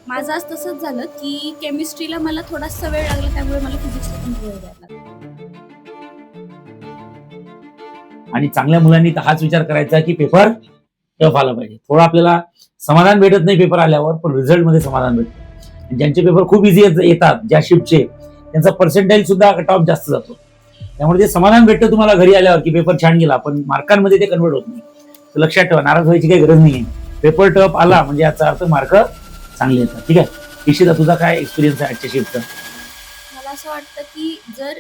माझं आज तसंच झालं, की केमिस्ट्रीला मला थोडासा वेळ लागला, त्यामुळे मला फिजिक्सला पण वेळ द्यायला लागला. आणि चांगल्या मुलांनी तर हाच विचार करायचा की पेपर टफ आला पाहिजे. थोडं आपल्याला समाधान भेटत नाही पेपर आल्यावर, पण रिझल्ट मध्ये समाधान भेटतं. आणि ज्यांचे पेपर खूप इझी येतात, ज्या शिफ्टचे, त्यांचा पर्सेंटाईल सुद्धा टॉप जास्त जातो. त्यामुळे ते समाधान भेटतं तुम्हाला घरी आल्यावर की पेपर छान गेला, पण मार्कांमध्ये ते कन्वर्ट होत नाही. तर लक्षात ठेवा, नाराज व्हायची काही गरज नाहीये. पेपर टफ आला म्हणजे याचा अर्थ मार्क चांगले येतात. ठीक आहे, इशिता तुझा काय एक्सपिरियन्स आहे आजच्या शिफ्टचा? मला असं वाटतं, की जर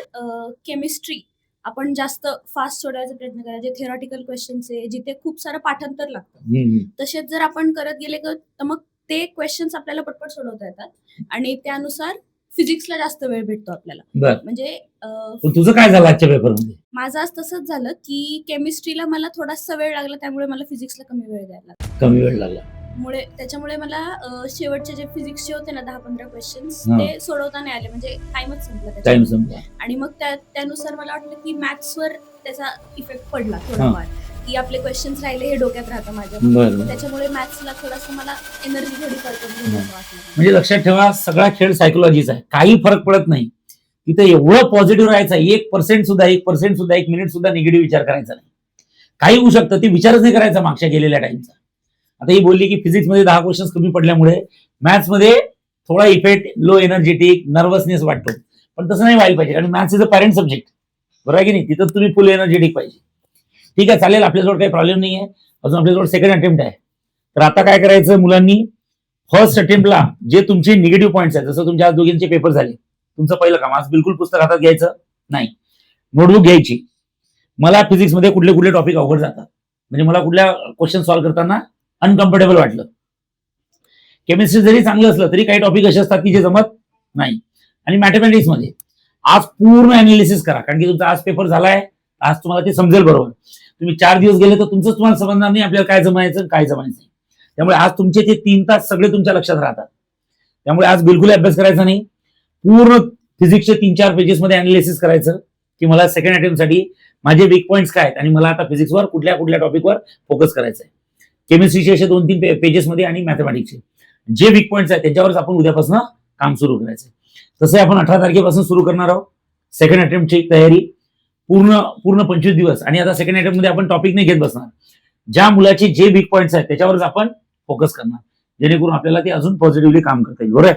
केमिस्ट्री आपण जास्त फास्ट सोडवायचा प्रयत्न करायचा, जे थिअरॉटिकल क्वेश्चन्स आहे, जिथे खूप सारं पाठांतर लागतं. तसेच जर आपण करत गेले तर मग ते क्वेश्चन्स आपल्याला पटपट सोडवता येतात आणि त्यानुसार फिजिक्सला जास्त वेळ भेटतो आपल्याला. बरं, म्हणजे पण तुझं काय झालं आजच्या पेपरमध्ये? माझं आज तसंच झालं, की केमिस्ट्रीला मला थोडासा वेळ लागला, त्यामुळे मला फिजिक्सला कमी वेळ द्यायला लागला. कमी वेळ लागला. त्याच्यामुळे मला शेवटचे जे फिजिक्सचे होते ना 10-15 क्वेश्चन्स हा. ते सोडवता नाही आले, म्हणजे टाइमच संपला टाइम त्याच्यामुळे. संपला. आणि मग त्यानुसार मला वाटलं, की मॅथ्सवर त्याचा इफेक्ट पडला थोडाफार, की आपले क्वेश्चन्स राहिले हे डोक्यात राहतं माझ्या. बरं. त्याच्यामुळे मॅथ्सला थोडंसं मला एनर्जी थोडी कमी वाटली. म्हणजे लक्षात ठेवा, सगळा खेळ सायकोलॉजीचा आहे. काही फरक पडत नाही. तिथे एवढं पॉझिटिव्ह राहायचं, 1% सुद्धा, 1% सुद्धा, 1 मिनिट सुद्धा निगेटिव्ह विचार करायचा नाही. काही होऊ शकतं, ते विचारच नाही करायचा मागच्या गेलेल्या टाइमचा. आता ही बोलली की फिजिक्स मध्ये 10 क्वेश्चन्स कमी पडल्यामुळे मॅथ्स मध्ये थोडा इफेक्ट, लो एनर्जेटिक, नर्वसनेस वाटतो. पण तसं नाही व्हायला पाहिजे, कारण maths is a parent subject, बरोबर आहे की नाही? तिथं तुम्ही फुल एनर्जेटिक पाहिजे. ठीक आहे, चालेल, आपल्याजवळ काही प्रॉब्लेम नाही आहे. अजून आपल्याजवळ सेकंड अटेम्प्ट आहे. तर आता काय करायचं मुलांनी, फर्स्ट अटेम्प्टला जे तुमचे निगेटिव्ह पॉईंट्स आहेत, जसं तुमच्या आज दोघींचे पेपर झाले, तुमचं पहिलं काम आज बिलकुल पुस्तक हातात घ्यायचं नाही, नोटबुक घ्यायची. मला फिजिक्स मध्ये कुठले कुठले टॉपिक अवघड जातात, म्हणजे मला कुठल्या क्वेश्चन सॉल्व्ह करताना अनकम्फर्टेबल वाटलं. केमिस्ट्री जरी चांगलं असलं तरी काही टॉपिक असे असतात की जे जमत नाही. आणि मॅथमॅटिक्स मध्ये आज पूर्ण अनालिसिस करा, कारण की तुमचा आज पेपर झालाय, आज तुम्हाला ते समजेल बरोबर. तुम्ही 4 दिवस गेले तर तुमचं तुम्हाला समजणार नाही आपल्याला काय जमायचं काय जमायचं नाही. त्यामुळे आज तुमचे ते 3 तास सगळे तुमच्या लक्षात राहतात. त्यामुळे आज बिलकुल अभ्यास करायचा नाही. पूर्ण फिजिक्सचे 3-4 पेजेस मध्ये अनालिसिस करायचं की मला सेकंड अटेम्प्ट साठी माझे वीक पॉईंट्स काय आहेत आणि मला आता फिजिक्सवर कुठल्या कुठल्या टॉपिकवर फोकस करायचं आहे. केमिस्ट्रीचे असे 2-3 पेजेस मध्ये आणि मॅथमॅटिक्सचे जे वीक पॉईंट्स आहेत त्याच्यावरच आपण उद्यापासून काम सुरू करायचं. तसे आपण 18 तारखेपासून सुरू करणार आहोत सेकंड अटेम्प्टची तयारी. पूर्ण 25 दिवस. आणि आता सेकंड अटेम्प्ट मध्ये आपण टॉपिक नाही घेत बसणार. ज्या मुलाचे जे वीक पॉईंट्स आहेत त्याच्यावरच आपण फोकस करणार, जेणेकरून आपल्याला ते अजून पॉझिटिव्हली काम करता येईल. बरोबर.